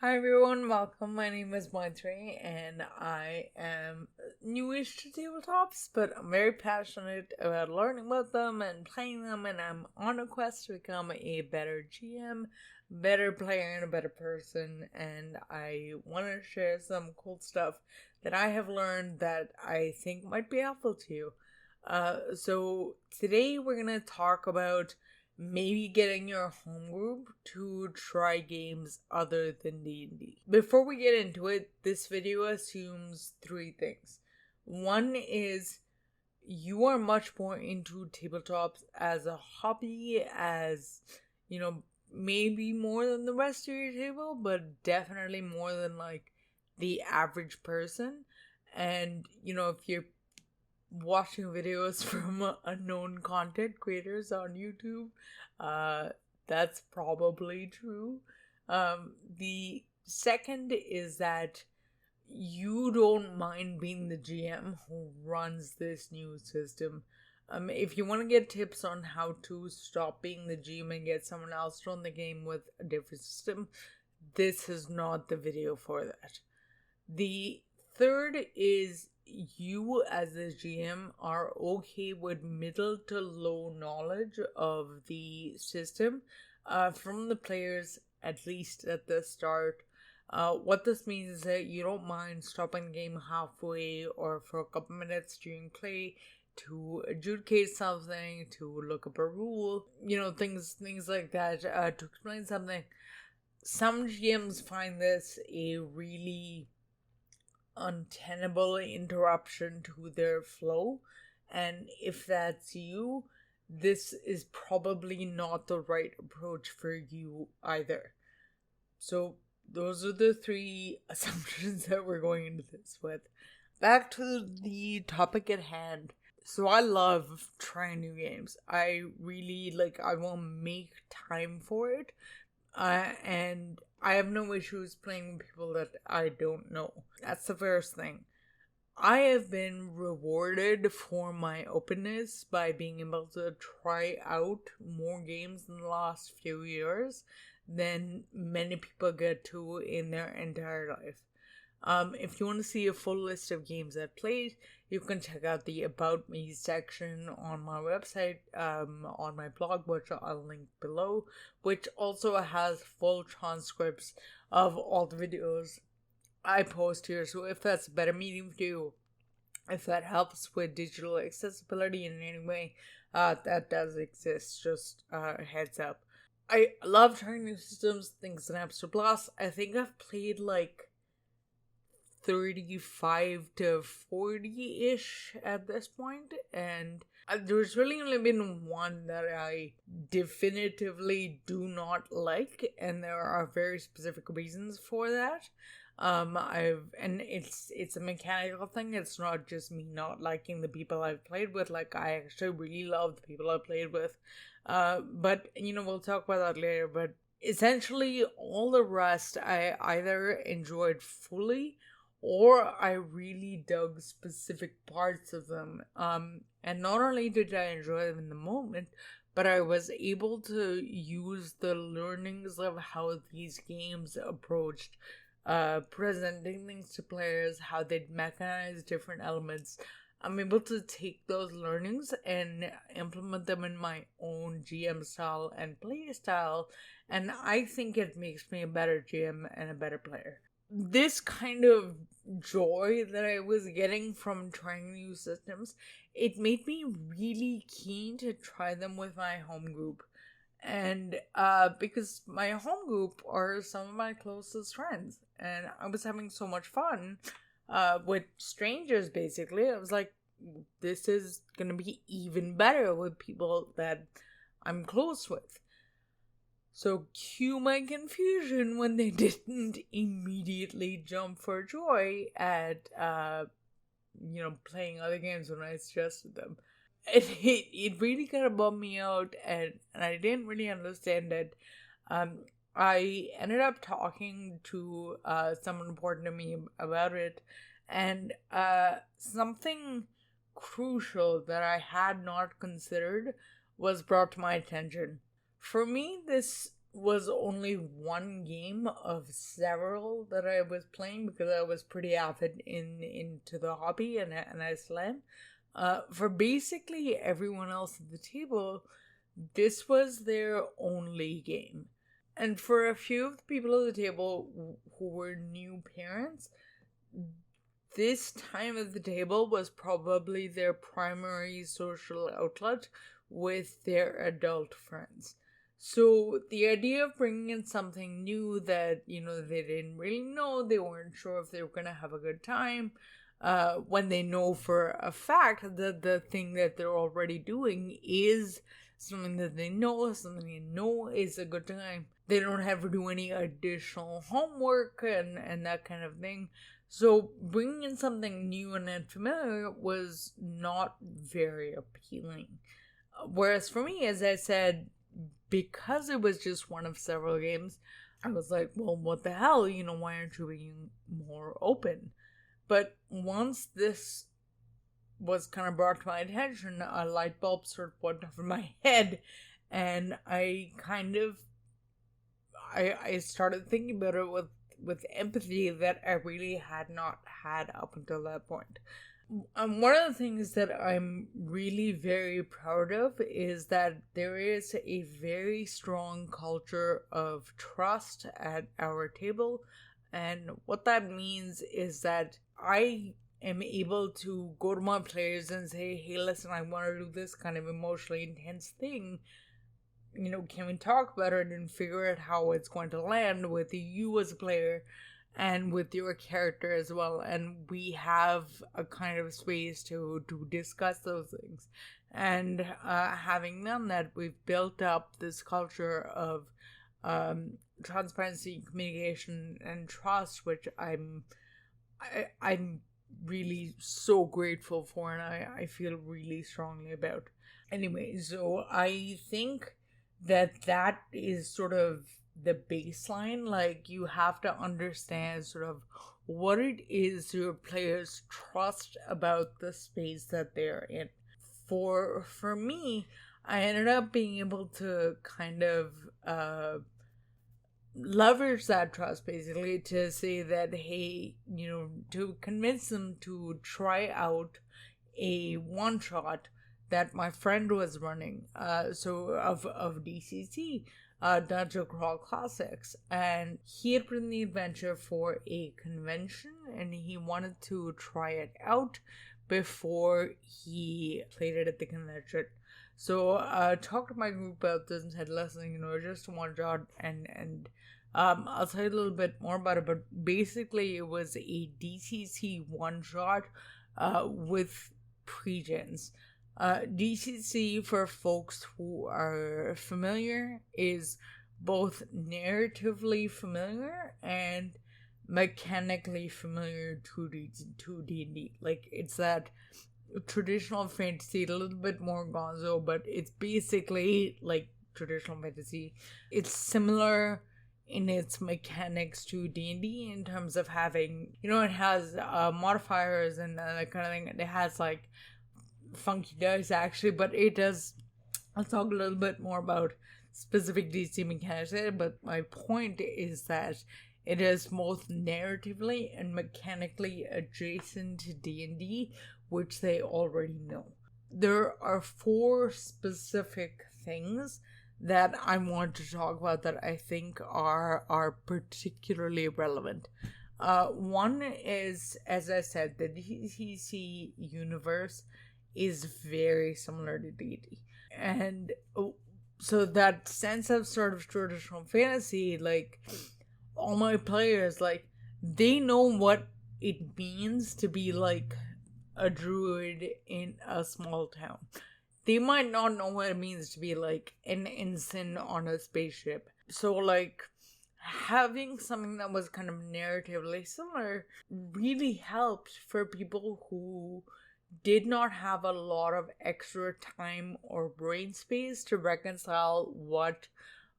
Hi everyone, welcome. My name is Maitri and I am newish to tabletops, but I'm very passionate about learning about them and playing them, and I'm on a quest to become a better GM, better player, and a better person. And I want to share some cool stuff that I have learned that I think might be helpful to you. So today we're going to talk about maybe getting your home group to try games other than D&D. Before we get into it, this video assumes three things. One is you are much more into tabletops as a hobby, as, maybe more than the rest of your table, but definitely more than like the average person. And, if you're watching videos from unknown content creators on YouTube, that's probably true. The second is that you don't mind being the GM who runs this new system. If you want to get tips on how to stop being the GM and get someone else to run the game with a different system, this is not the video for that. The third is you as the GM are okay with middle to low knowledge of the system from the players, at least at the start. What this means is that you don't mind stopping the game halfway or for a couple minutes during play to adjudicate something, to look up a rule, things like that, to explain something. Some GMs find this a really untenable interruption to their flow, and if that's you, this is probably not the right approach for you either. So those are the three assumptions that we're going into this with. Back to the topic at hand. So I love trying new games. I really I will make time for it. And I have no issues playing with people that I don't know. That's the first thing. I have been rewarded for my openness by being able to try out more games in the last few years than many people get to in their entire life. If you want to see a full list of games I've played, you can check out the About Me section on my website, on my blog, which I'll link below, which also has full transcripts of all the videos I post here. So if that's a better medium for you, if that helps with digital accessibility in any way, that does exist. Just heads up. I love trying new systems, things in Amster Plus. I think I've played 35 to 40-ish at this point, and there's really only been one that I definitively do not like, and there are very specific reasons for that. It's a mechanical thing. It's not just me not liking the people I've played with. I actually really love the people I've played with. But we'll talk about that later. But essentially, all the rest I either enjoyed fully, or I really dug specific parts of them. And not only did I enjoy them in the moment, but I was able to use the learnings of how these games approached presenting things to players, how they'd mechanize different elements. I'm able to take those learnings and implement them in my own GM style and play style, and I think it makes me a better GM and a better player. This kind of joy that I was getting from trying new systems, it made me really keen to try them with my home group. And because my home group are some of my closest friends, and I was having so much fun with strangers, basically. I was like, this is gonna be even better with people that I'm close with. So cue my confusion when they didn't immediately jump for joy at playing other games when I suggested them. It really kind of bummed me out, and I didn't really understand it. I ended up talking to someone important to me about it, and something crucial that I had not considered was brought to my attention. For me, this was only one game of several that I was playing because I was pretty avid into the hobby, and I still am. For basically everyone else at the table, this was their only game. And for a few of the people at the table who were new parents, this time at the table was probably their primary social outlet with their adult friends. So the idea of bringing in something new that, they didn't really know, they weren't sure if they were going to have a good time, when they know for a fact that the thing that they're already doing is something that they know, something they know is a good time. They don't have to do any additional homework and that kind of thing. So bringing in something new and unfamiliar was not very appealing. Whereas for me, as I said, because it was just one of several games, I was like, well, what the hell? Why aren't you being more open? But once this was kind of brought to my attention, a light bulb sort of went off in my head, and I started thinking about it with empathy that I really had not had up until that point. One of the things that I'm really very proud of is that there is a very strong culture of trust at our table. And what that means is that I am able to go to my players and say, hey, listen, I want to do this kind of emotionally intense thing. Can we talk about it and figure out how it's going to land with you as a player and with your character as well? And we have a kind of space to discuss those things. And having done that, we've built up this culture of transparency, communication, and trust, which I'm really so grateful for, and I feel really strongly about. Anyway, so I think that is sort of the baseline. Like, you have to understand sort of what it is your players trust about the space that they're in. For me, I ended up being able to kind of leverage that trust, basically, to say that, hey, to convince them to try out a one shot that my friend was running, so of DCC, Dungeon Crawl Classics, and he had written the adventure for a convention, and he wanted to try it out before he played it at the convention. So I talked to my group about this and said, listen, just one shot, and I'll tell you a little bit more about it, but basically it was a DCC one shot with pre-gens. DCC, for folks who are familiar, is both narratively familiar and mechanically familiar to D&D. Like, it's that traditional fantasy, a little bit more gonzo, but it's basically like traditional fantasy. It's similar in its mechanics to D&D in terms of having, it has modifiers and that kind of thing. It has like funky dice actually, but it does. I'll talk a little bit more about specific DC mechanics there, but my point is that it is both narratively and mechanically adjacent to D&D, which they already know. There are 4 specific things that I want to talk about that I think are particularly relevant. One is, as I said, the DCC universe is very similar to D&D. And so that sense of sort of traditional fantasy, like, all my players, like, they know what it means to be like a druid in a small town. They might not know what it means to be like an ensign on a spaceship. So, like, having something that was kind of narratively similar really helped for people who did not have a lot of extra time or brain space to reconcile what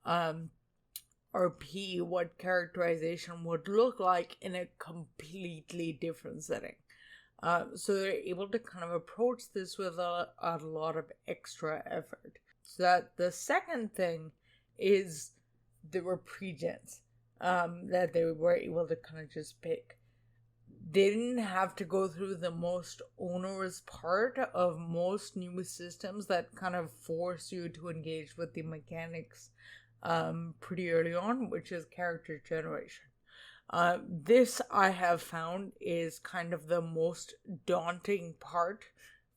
RP, what characterization would look like in a completely different setting. So they're able to kind of approach this with a lot of extra effort. So that the second thing is there were pre-gens that they were able to kind of just pick. They didn't have to go through the most onerous part of most new systems that kind of force you to engage with the mechanics pretty early on, which is character generation. This I have found is kind of the most daunting part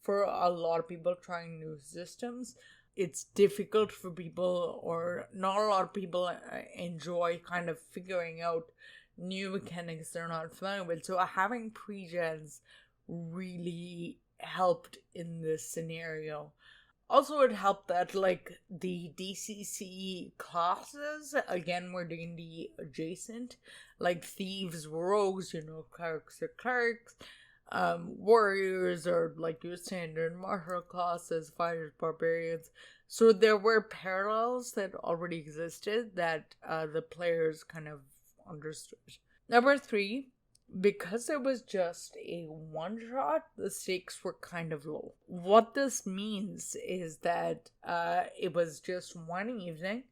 for a lot of people trying new systems. It's difficult for people, or not a lot of people enjoy kind of figuring out new mechanics they're not familiar with. So having pre-gens really helped in this scenario. Also, it helped that, like, the DCC classes, again, were D&D adjacent. Like, thieves were rogues, clerics are clerics. Warriors are, like, your standard martial classes, fighters, barbarians. So there were parallels that already existed that the players kind of understood. Number 3, because it was just a one-shot, the stakes were kind of low. What this means is that it was just one evening,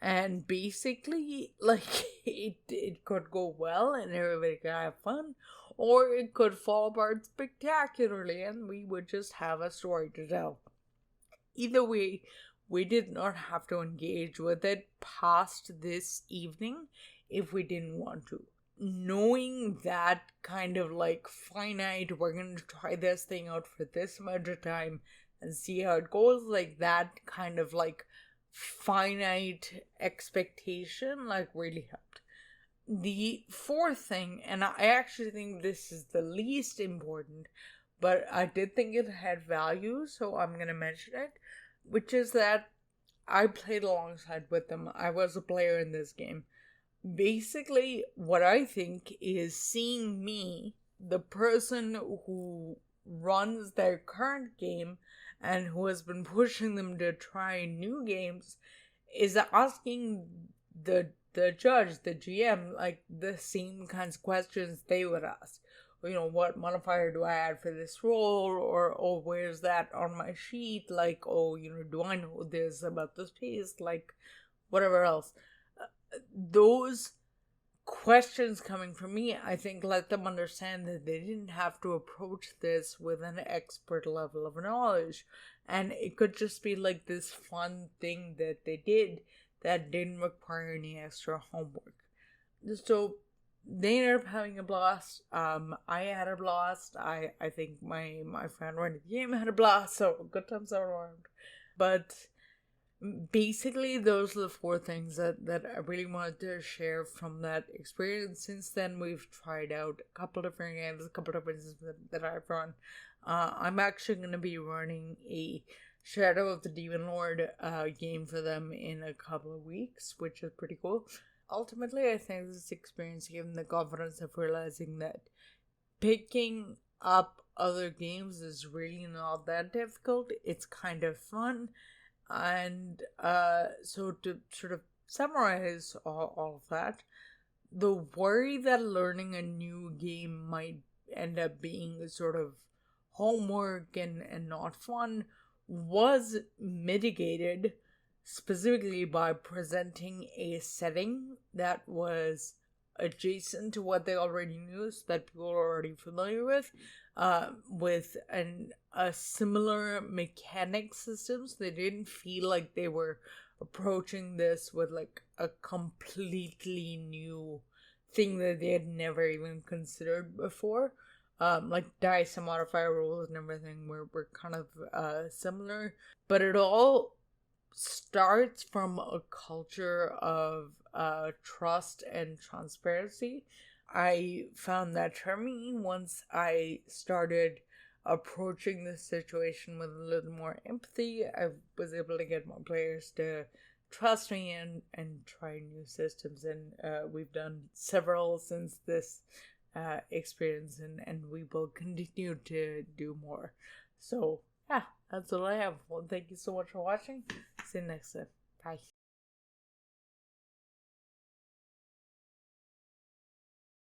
and basically, like, it could go well and everybody could have fun, or it could fall apart spectacularly and we would just have a story to tell. Either way, we did not have to engage with it past this evening if we didn't want to. Knowing that kind of like finite, we're going to try this thing out for this much of time and see how it goes, like that kind of like finite expectation, like, really helped. The 4th thing, and I actually think this is the least important, but I did think it had value, so I'm going to mention it, which is that I played alongside with them. I was a player in this game. Basically, what I think is seeing me, the person who runs their current game and who has been pushing them to try new games, is asking the judge, the GM, like, the same kinds of questions they would ask. What modifier do I add for this roll? Or, oh, where's that on my sheet? Like, oh, do I know this about this piece? Like, whatever else. Those questions coming from me, I think, let them understand that they didn't have to approach this with an expert level of knowledge. And it could just be like this fun thing that they did that didn't require any extra homework. So they ended up having a blast. I had a blast. I think my friend running the game had a blast. So good times all around. But basically, those are the 4 things that I really wanted to share from that experience. Since then, we've tried out a couple different games, a couple different systems that I've run. I'm actually going to be running a Shadow of the Demon Lord game for them in a couple of weeks, which is pretty cool. Ultimately, I think this experience gave them the confidence of realizing that picking up other games is really not that difficult. It's kind of fun. And so to sort of summarize all of that, the worry that learning a new game might end up being sort of homework and not fun was mitigated specifically by presenting a setting that was adjacent to what they already knew, so that people are already familiar with a similar mechanic systems. They didn't feel like they were approaching this with like a completely new thing that they had never even considered before. Like dice and modifier rules and everything were kind of similar, but it all starts from a culture of trust and transparency. I found that for me, once I started approaching this situation with a little more empathy, I was able to get more players to trust me and try new systems, and we've done several since this experience, and we will continue to do more. So yeah, that's all I have. Well, thank you so much for watching. See you next time. Bye.